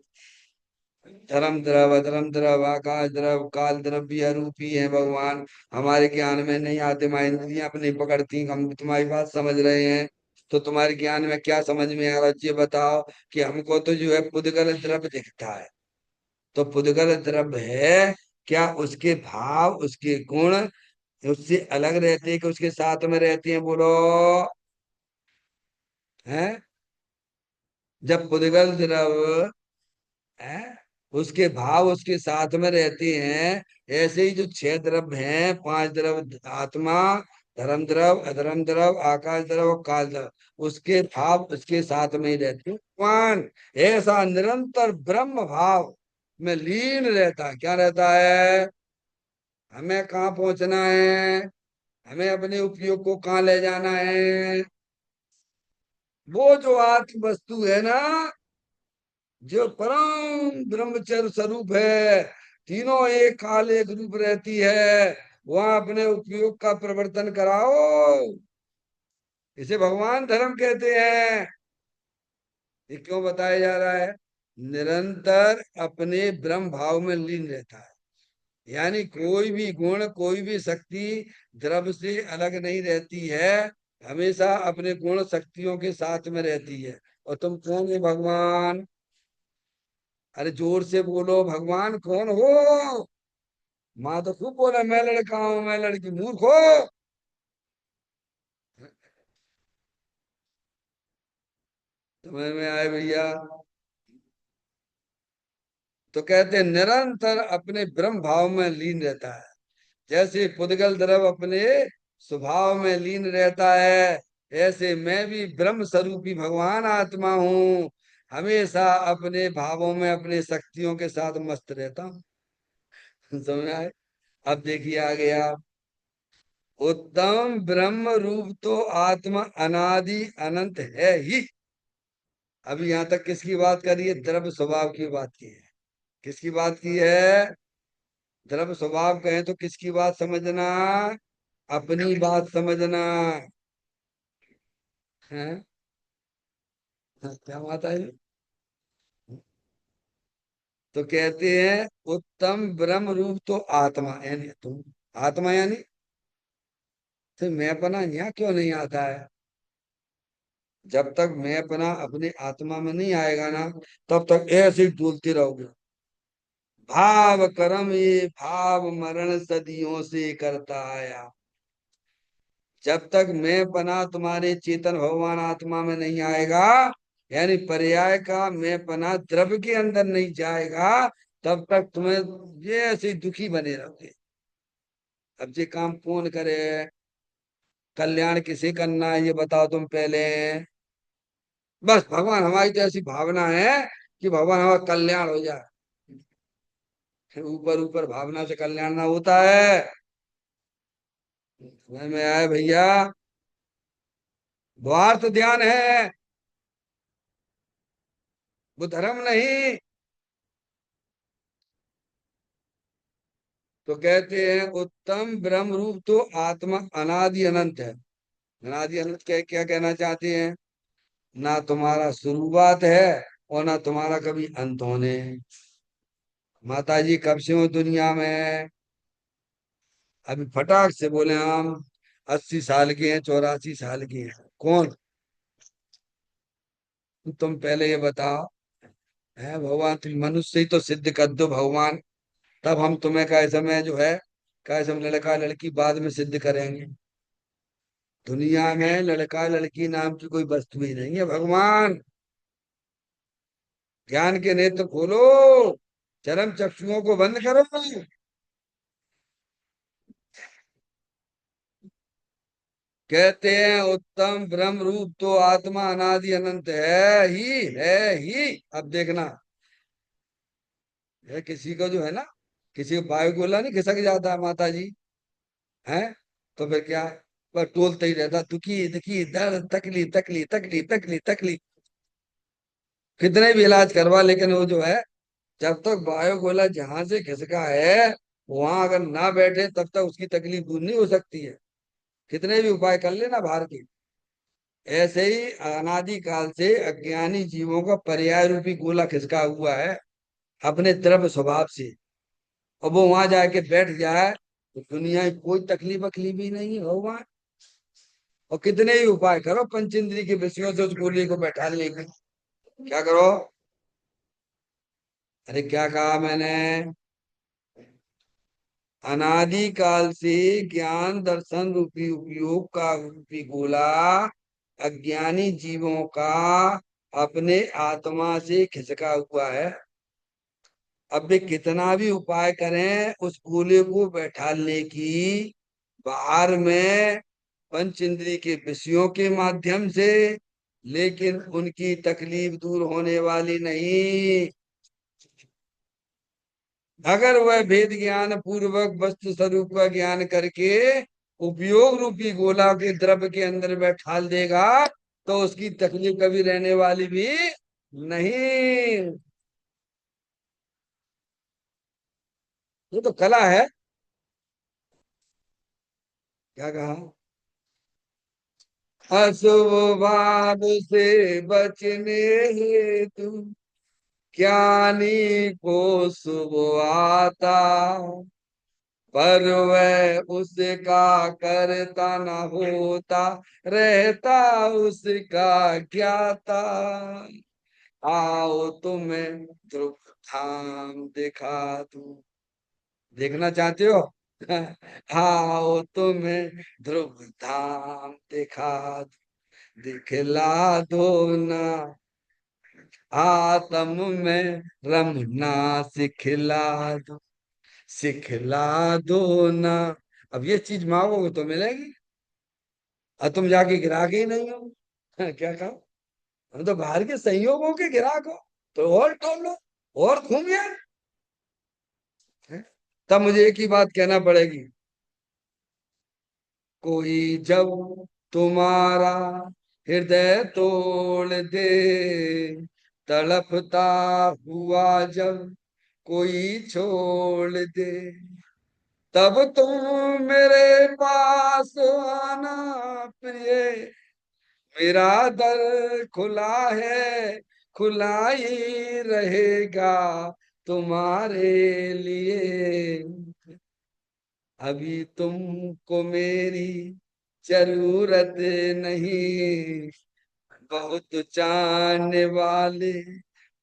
Speaker 1: धर्म द्रव, अधर्म द्रव, आकाश द्रव, काल द्रव भी अरूपी है भगवान। हमारे ज्ञान में नहीं आते, हमारी इंद्रियां अपनी पकड़ती, हम तुम्हारी बात समझ रहे हैं। तो तुम्हारे ज्ञान में क्या समझ में आ रहा है ये बताओ। कि हमको तो जो है पुद्गल द्रव्य दिखता है। तो पुद्गल द्रव्य है, क्या उसके भाव, उसके गुण उससे अलग रहते हैं कि उसके साथ में रहते हैं बोलो? हैं? जब पुद्गल द्रव्य है, उसके भाव उसके साथ में रहते हैं। ऐसे ही जो 6 द्रव्य हैं, 5 द्रव्य, आत्मा, धर्म द्रव, अधर्म द्रव, आकाश द्रव और काल द्रव, उसके भाव उसके साथ में ही रहते हैं। भगवान ऐसा निरंतर ब्रह्म भाव में लीन रहता है, क्या रहता है? हमें कहाँ पहुंचना है? हमें अपने उपयोग को कहाँ ले जाना है? वो जो आत्म वस्तु है ना, जो परम ब्रह्मचर्य स्वरूप है, तीनों एक काल एक रूप रहती है, वहां अपने उपयोग का प्रवर्तन कराओ। इसे भगवान धर्म कहते हैं। ये क्यों बताया जा रहा है? निरंतर अपने ब्रह्म भाव में लीन रहता है। यानी कोई भी गुण, कोई भी शक्ति द्रव्य से अलग नहीं रहती है। हमेशा अपने गुण शक्तियों के साथ में रहती है। और तुम कौन हो भगवान? अरे जोर से बोलो, भगवान कौन हो? माँ तो खूब बोला मैं लड़का हूं, मैं लड़की, मूर्ख हो। समझ में आए भैया? तो कहते हैं निरंतर अपने ब्रह्म भाव में लीन रहता है। जैसे पुद्गल द्रव अपने स्वभाव में लीन रहता है, ऐसे मैं भी ब्रह्म स्वरूपी भगवान आत्मा हूँ। हमेशा अपने भावों में, अपने शक्तियों के साथ मस्त रहता हूँ। समझ में आए? अब देखिए आ गया, उत्तम ब्रह्म रूप तो आत्मा अनादि अनंत है ही। अभी यहां तक किसकी बात करी है? द्रव्य स्वभाव की बात की है। किसकी बात की है? द्रव्य स्वभाव कहें तो किसकी बात समझना? अपनी बात समझना है। क्या बात है? तो कहते हैं उत्तम ब्रह्म रूप तो आत्मा, यानी तुम आत्मा, यानी तो मैंपना यहाँ क्यों नहीं आता है? जब तक मैंपना अपने आत्मा में नहीं आएगा ना, तब तक ऐसे ही डूलते रहोगे। भाव कर्म ये भाव मरण सदियों से करता आया। जब तक मैं पना तुम्हारे चेतन भगवान आत्मा में नहीं आएगा, यानी पर्याय का मैं पना द्रव्य के अंदर नहीं जाएगा, तब तक तुम्हें ये ऐसे ही दुखी बने रहोगे। अब ये काम कौन करे? कल्याण किसे करना है ये बताओ तुम पहले। बस भगवान, हमारी तो ऐसी भावना है कि भगवान हमारा कल्याण हो जाए। ऊपर ऊपर भावना से कल्याण ना होता है। समझ में आया भैया? द्वार तो ध्यान है, वो धर्म नहीं। तो कहते हैं उत्तम ब्रह्म रूप तो आत्मा अनादि अनंत है। अनादि अनंत क्या क्या कहना चाहते हैं? ना तुम्हारा शुरुआत है और ना तुम्हारा कभी अंत होने। माता जी कब से हो दुनिया में? अभी फटाक से बोले हम 80 साल के हैं, 84 साल के हैं। कौन? तुम पहले ये बताओ। है भगवान, तुम मनुष्य ही तो सिद्ध कर दो भगवान, तब हम तुम्हें कैसे में जो है, कैसे हम लड़का लड़की बाद में सिद्ध करेंगे। दुनिया में लड़का लड़की नाम की कोई वस्तु ही नहीं है भगवान। ज्ञान के नेत्र खोलो, चरम चक्षुओं को बंद करो। कहते हैं उत्तम ब्रह्म रूप तो आत्मा अनादि अनंत है ही। अब देखना, है किसी को जो है ना, किसी को वायु गोला नहीं खिसक जाता है माता जी, है तो फिर क्या? बस टोलते ही रहता, दुखी दुखी दर्द तकलीफ तकलीफ तकलीफ तकलीफ तकलीफ। कितने भी इलाज करवा, लेकिन वो जो है, जब तक वायु गोला जहां से खिसका है वहां अगर ना बैठे तब तक उसकी तकलीफ दूर नहीं हो सकती है, कितने भी उपाय कर लेना बाहर के। ऐसे ही अनादि काल से अज्ञानी जीवों का पर्याय रूपी गोला खिसका हुआ है अपने द्रव्य स्वभाव से। और वो वहां जाके बैठ जाए तो दुनिया की कोई तकलीफ वकलीफ ही नहीं है भगवान। और कितने ही उपाय करो पंचेंद्रिय के विषयों से उस गोली को बैठा लेंगे। क्या करो? अरे क्या कहा मैंने? अनादि काल से ज्ञान दर्शन रूपी उपयोग का रूपी गोला अज्ञानी जीवों का अपने आत्मा से खिसका हुआ है। अब वे कितना भी उपाय करें उस गोले को बैठाने की, बाहर में पंच इंद्रिय के विषयों के माध्यम से, लेकिन उनकी तकलीफ दूर होने वाली नहीं। अगर वह भेद ज्ञान पूर्वक वस्तु स्वरूप का ज्ञान करके उपयोग रूपी गोला के द्रव्य के अंदर बैठा देगा तो उसकी तकलीफ कभी रहने वाली भी नहीं। ये तो कला है। क्या कहा? अशुभ भाव से बचने हेतु ज्ञानी को शुभ आता, पर वह उसका करता न होता, रहता उसका ज्ञाता। आओ तुम्हें ध्रुव धाम दिखा दूं। देखना चाहते हो? आओ तुम्हें ध्रुव धाम दिखा दूं, दिखला दो ना आत्म में रमना, सिखला दो, सिखला दो ना। अब ये चीज मांगोगे तो मिलेगी, और तुम जाके गिराक ही नहीं हो। क्या कहा? हम तो बाहर के संयोगों के गिराक हो, तो और टोलो और घूमिए। हैं? तब मुझे एक ही बात कहना पड़ेगी, कोई जब तुम्हारा हृदय तोड़ दे, तड़पता हुआ जब कोई छोड़ दे, तब तुम मेरे पास आना प्रिय, मेरा दर खुला है, खुला ही रहेगा तुम्हारे लिए। अभी तुमको मेरी जरूरत नहीं, बहुत चाहने वाले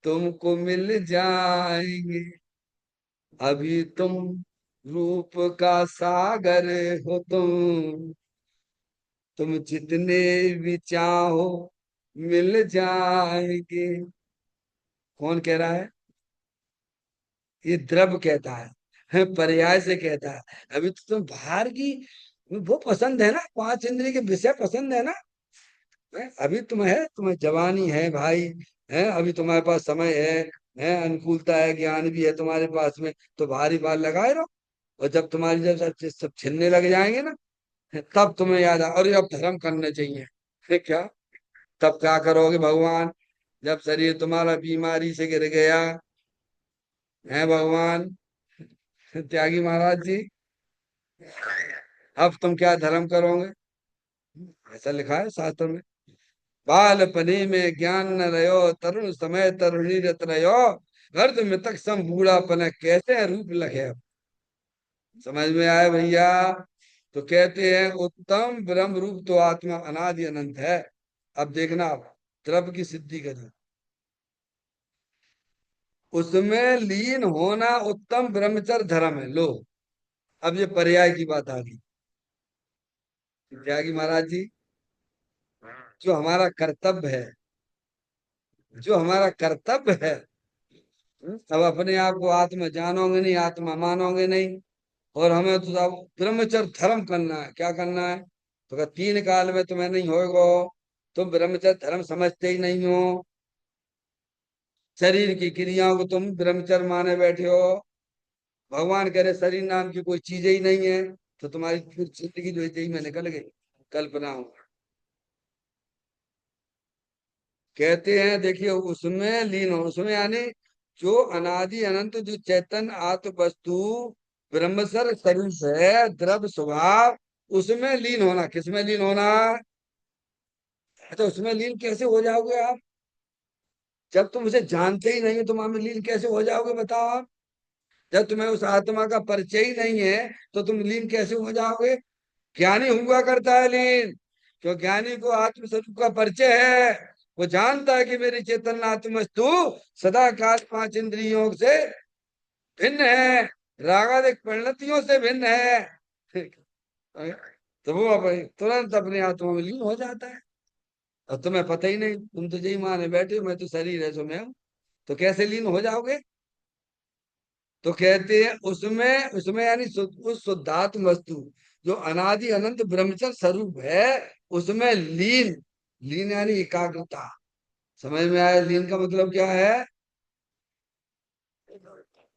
Speaker 1: तुमको मिल जाएंगे। अभी तुम रूप का सागर हो तुम जितने भी चाहो मिल जाएंगे। कौन कह रहा है? ये द्रव कहता है, पर्याय से कहता है। अभी तो तुम बाहर की वो पसंद है ना, पांच इंद्रिय के विषय पसंद है ना। अभी तुम्हें जवानी है भाई, है अभी तुम्हारे पास समय है अनुकूलता है, ज्ञान भी है तुम्हारे पास में, तो भारी बाल लगाए रहो। और जब तुम्हारी जब सब छिलने लग जाएंगे ना, तब तुम्हें याद आ, और अब धर्म करने चाहिए। फिर क्या? तब क्या करोगे भगवान, जब शरीर तुम्हारा बीमारी से गिर गया है भगवान त्यागी महाराज जी? अब तुम क्या धर्म करोगे? ऐसा लिखा है शास्त्र में। बालपनी में ज्ञान न रहो, तरुण समय तरुणी रत रहो, गर्द मृतक सम बूढ़ापन कैसे रूप लगे। समझ में आया भैया? तो कहते हैं उत्तम ब्रह्म रूप तो आत्मा अनादि अनंत है। अब देखना आप, द्रव्य की सिद्धि करें, उसमें लीन होना उत्तम ब्रह्मचर्य धर्म है। लो, अब ये पर्याय की बात आ गई। त्यागी महाराज जी, जो हमारा कर्तव्य है, जो हमारा कर्तव्य है, अब अपने आप को आत्मा जानोगे नहीं, आत्मा मानोगे नहीं, और हमें तो सब ब्रह्मचर्य धर्म करना है। क्या करना है? तो कहा, 3 काल में तुम्हें नहीं होगा, तुम ब्रह्मचर्य धर्म समझते ही नहीं हो। शरीर की क्रियाओं को तुम ब्रह्मचर्य माने बैठे हो। भगवान कह रहे शरीर नाम की कोई चीज ही नहीं है। तो तुम्हारी फिर जिंदगी जो है यही में निकल गई, कल्पना हो। कहते हैं देखिए, उसमें लीन हो, उसमें यानी जो अनादि अनंत जो चैतन्य आत्म वस्तु ब्रह्मसर स्वरूप है, द्रव्य स्वभाव, उसमें लीन होना। किसमें लीन होना? तो उसमें लीन कैसे हो जाओगे आप? जब तुम उसे जानते ही नहीं हो, तुम हमें लीन कैसे हो जाओगे बताओ आप? जब तुम्हें उस आत्मा का परिचय ही नहीं है, तो तुम लीन कैसे हो जाओगे? ज्ञानी हुआ करता है लीन, क्यों? ज्ञानी को आत्म स्वरूप का परिचय है। वो जानता है कि मेरी चेतन आत्मस्तु सदा काल 5 इंद्रियों से भिन्न है, रागादिक परिणतियों से भिन्न है। तो वो तुरंत अपने आत्मा में लीन हो जाता है। और तुम्हें पता ही नहीं, तुम तो यही माने बैठे हो मैं तो शरीर है सो मैं हूं। तो कैसे लीन हो जाओगे? तो कहते हैं उसमें उसमें यानी उस शुद्धात्म वस्तु जो अनादि अनंत ब्रह्मचर्य स्वरूप है, उसमें लीन। लीन यानी एकाग्रता। समझ में आया? लीन का मतलब क्या है?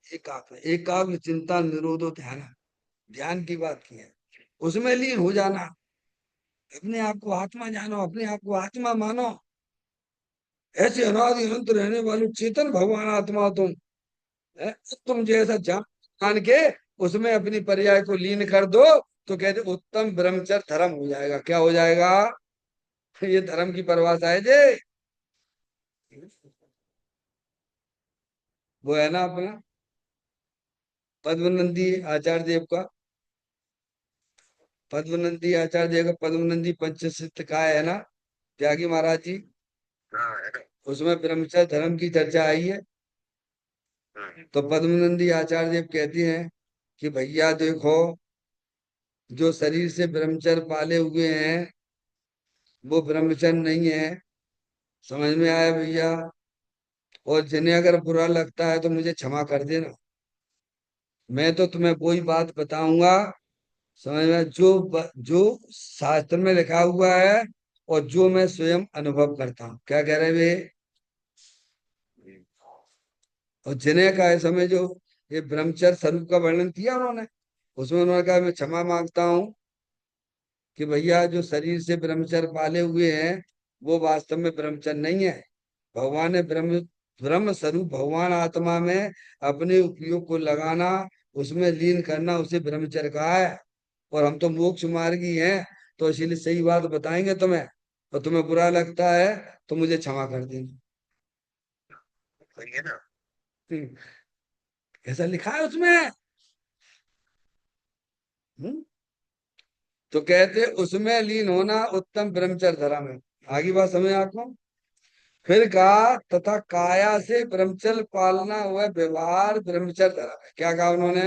Speaker 1: एकाग्र, एकाग्र चिंता निरोधो ध्यान। ध्यान की बात की है। उसमें लीन हो जाना। अपने आप को आत्मा जानो, अपने आप को आत्मा मानो। ऐसे अनादि अनंत रहने वाले चेतन भगवान आत्मा तुम है। तुम जैसा जान के उसमें अपनी पर्याय को लीन कर दो, तो कहते उत्तम ब्रह्मचर्य धर्म हो जाएगा। क्या हो जाएगा? ये धर्म की परिभाषा है जे। वो है ना अपना पद्मनंदी आचार्य देव का, पद्मनंदी आचार्य देव का पद्मनंदी पंचशित का है ना, त्यागी महाराज जी। उसमें ब्रह्मचर्य धर्म की चर्चा आई है। तो पद्मनंदी आचार्य देव कहते हैं कि भैया देखो, जो शरीर से ब्रह्मचर्य पाले हुए हैं वो ब्रह्मचर्य नहीं है। समझ में आया भैया? और जिन्हें अगर बुरा लगता है तो मुझे क्षमा कर देना। मैं तो तुम्हें वही बात बताऊंगा, समझ में, जो शास्त्र में लिखा हुआ है और जो मैं स्वयं अनुभव करता हूँ। क्या कह रहे वे? और जिन्हें का है समय जो ये ब्रह्मचर्य स्वरूप का वर्णन किया उन्होंने, उसमें उन्होंने कहा मैं क्षमा मांगता हूँ कि भैया जो शरीर से ब्रह्मचर्य पाले हुए हैं वो वास्तव में ब्रह्मचर्य नहीं है। भगवान ने ब्रह्म ब्रह्म स्वरूप भगवान आत्मा में अपने उपयोग को लगाना, उसमें लीन करना, उसे ब्रह्मचर्य कहा है। और हम तो मोक्ष मार्गी हैं, तो इसीलिए सही बात बताएंगे तुम्हें। और तुम्हें बुरा लगता है तो मुझे क्षमा कर देना। सही है ना? ऐसा लिखा है उसमें। हम्म? तो कहते उसमें लीन होना उत्तम ब्रह्मचर्य धर्म है। आगे बात समझ आपको? फिर कहा तथा काया से ब्रह्मचर्य पालना हुआ व्यवहार ब्रह्मचर्य धर्म है। क्या कहा उन्होंने?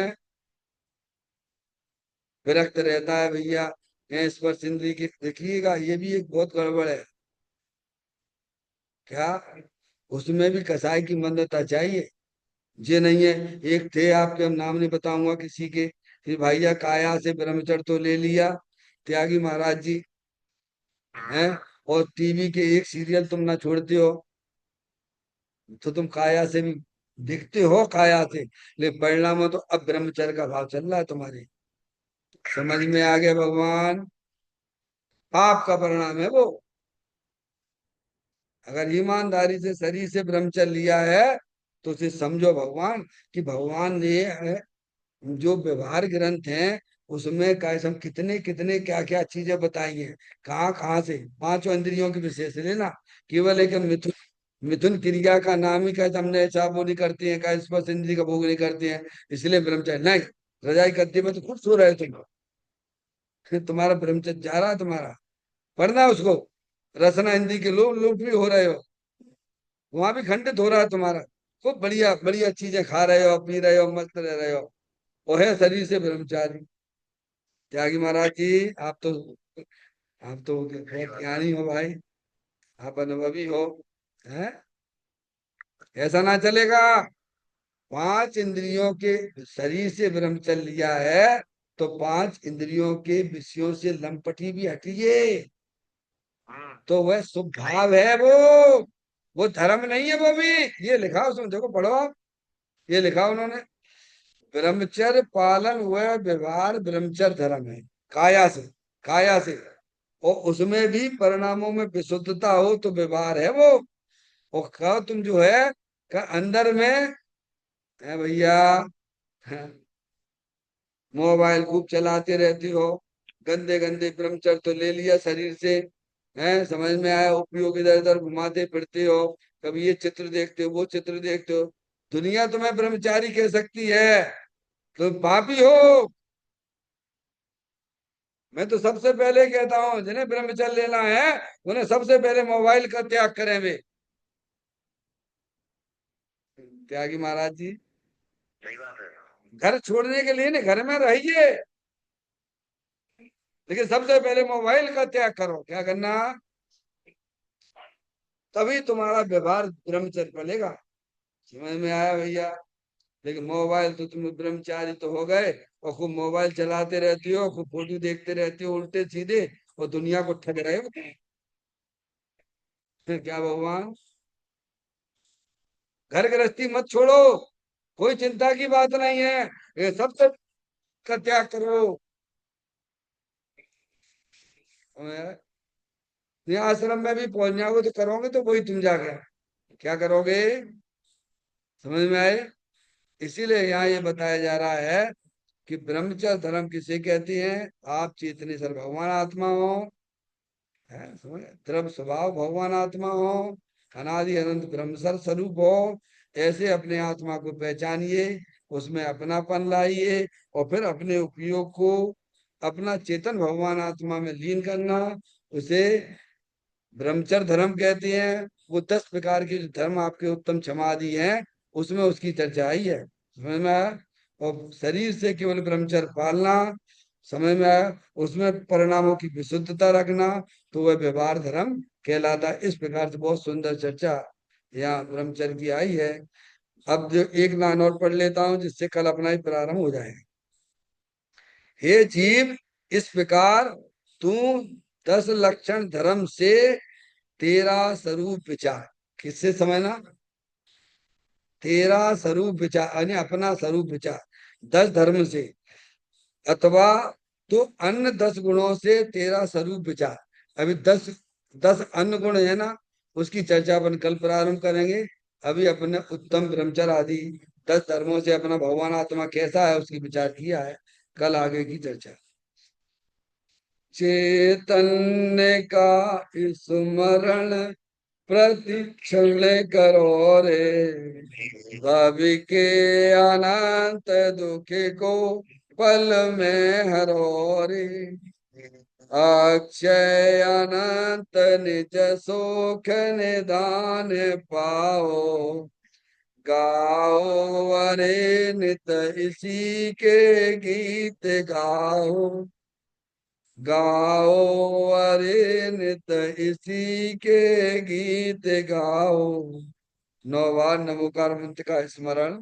Speaker 1: विरक्त रहता है भैया, ये स्पर्श इंद्रिय की देखिएगा, ये भी एक बहुत गड़बड़ है। क्या? उसमें भी कसाई की मंदता चाहिए। ये नहीं है, एक थे आपके, हम नाम नहीं बताऊंगा किसी के, फिर भैया काया से ब्रह्मचर्य तो ले लिया, त्यागी महाराज जी हैं, और टीवी के एक सीरियल तुम ना छोड़ते हो, तो तुम काया से भी दिखते हो काया से, लेकिन परिणाम में तो अब ब्रह्मचर्य का भाव चल रहा है तुम्हारे। समझ में आ गया भगवान? पाप का परिणाम है वो। अगर ईमानदारी से शरीर से ब्रह्मचर्य लिया है तो उसे समझो भगवान, कि भगवान ने जो व्यवहार ग्रंथ हैं उसमें कैसे हम कितने कितने क्या क्या चीजें बताई हैं, कहाँ कहाँ से। पांचों इंद्रियों के विशेष लेना, केवल एक मिथुन, मिथुन क्रिया का नाम ही कहते हमने ऐसा वो नहीं करते हैं, का स्पर्श इंद्रिय का भोग नहीं करते हैं, इसलिए ब्रह्मचर्य नहीं। रजाई गद्दी में तो खुद सो रहे तुम, फिर तुम्हारा ब्रह्मचर्य जा रहा है तुम्हारा, पढ़ना उसको। रसना इंद्री के लोग लुप्त भी हो रहे हो, वहां भी खंडित हो रहा है तुम्हारा। खूब बढ़िया बढ़िया चीजें खा रहे हो, पी रहे हो, मस्त रह रहे हो, वो है शरीर से ब्रह्मचारी। त्यागी महाराज जी, आप तो बहुत ज्ञानी हो भाई, आप अनुभवी हो, हैं? ऐसा ना चलेगा। पांच इंद्रियों के शरीर से ब्रह्मचर्य लिया है तो पांच इंद्रियों के विषयों से लंपटी भी हटिए, तो वह शुभ भाव है वो धर्म नहीं है वो भी। ये लिखा उसमें, देखो पढ़ो आप, ये लिखा उन्होंने, ब्रह्मचर्य पालन वह व्यवहार ब्रह्मचर्य धर्म है, काया से, काया से। और उसमें भी परिणामों में विशुद्धता हो तो व्यवहार है वो। और का तुम जो है का अंदर में है भैया, मोबाइल खूब चलाते रहती हो, गंदे गंदे ब्रह्मचर्य तो ले लिया शरीर से, है समझ में आया, उपयोग इधर उधर घुमाते फिरते हो, कभी ये चित्र देखते हो वो चित्र देखते हो, दुनिया तुम्हें ब्रह्मचारी कह सकती है, तुम पापी हो। मैं तो सबसे पहले कहता हूँ जिन्हें ब्रह्मचर्य लेना है उन्हें सबसे पहले मोबाइल का त्याग करें वे। त्यागी महाराज जी, घर छोड़ने के लिए नहीं, घर में रहिए, लेकिन सबसे पहले मोबाइल का त्याग करो। क्या करना, तभी तुम्हारा व्यवहार ब्रह्मचर्य बनेगा। समझ में आया भैया? लेकिन मोबाइल तो तुम ब्रह्मचारी तो हो गए और खूब मोबाइल चलाते रहती हो, खूब फोटो देखते रहते हो उल्टे सीधे, और दुनिया को ठग रहे हो। फिर क्या भगवान, घर गृहस्थी मत छोड़ो, कोई चिंता की बात नहीं है, ये सब सब का त्याग करो। ये आश्रम में भी पहुंच जाओगे तो करोगे तो वही तुम जाके क्या करोगे, समझ में आए? इसीलिए यहाँ ये बताया जा रहा है कि ब्रह्मचर्य धर्म किसे कहती हैं, आप चेतने सर भगवान आत्मा हो, है समझ, द्रव स्वभाव भगवान आत्मा हो, अनादि अनंत ब्रह्मसर स्वरूप हो, ऐसे अपने आत्मा को पहचानिए, उसमें अपनापन लाइए, और फिर अपने उपयोग को अपना चेतन भगवान आत्मा में लीन करना, उसे ब्रह्मचर्य धर्म कहते हैं। वो 10 प्रकार के जो धर्म आपके उत्तम समाधि हैं उसमें उसकी चर्चा आई है, समझ में आया? और शरीर से केवल ब्रह्मचर्य पालना, समझ में आया? उसमें परिणामों की विशुद्धता रखना, तो वह व्यवहार धर्म कहलाता है। इस प्रकार से बहुत सुंदर चर्चा यहाँ ब्रह्मचर्य की आई है। अब जो एक लाइन और पढ़ लेता हूँ जिससे कल अपना ही प्रारंभ हो जाएगा। हे जीव, इस प्रकार तू 10 लक्षण धर्म से तेरा स्वरूप विचार, किससे समझना, तेरा स्वरूप विचार यानी अपना स्वरूप विचार 10 धर्म से, अथवा तो अन्य 10 गुणों से तेरा स्वरूप विचार। अभी दस, 10 अन्य गुण है ना, उसकी चर्चा अपन कल प्रारंभ करेंगे। अभी अपने उत्तम ब्रह्मचर्य आदि 10 धर्मों से अपना भगवान आत्मा कैसा है उसकी विचार किया है, कल आगे की चर्चा। चैतन्य का स्मरण प्रतिक्षण करो रे, भावी के अनंत दुख को पल में हरो रे, अक्षय अनंत निज सुख निदान पाओ, गाओ अरे नित इसी के गीत गाओ, गाओ अरे नित इसी के गीत गाओ। 9 बार नमोकार मंत्र का स्मरण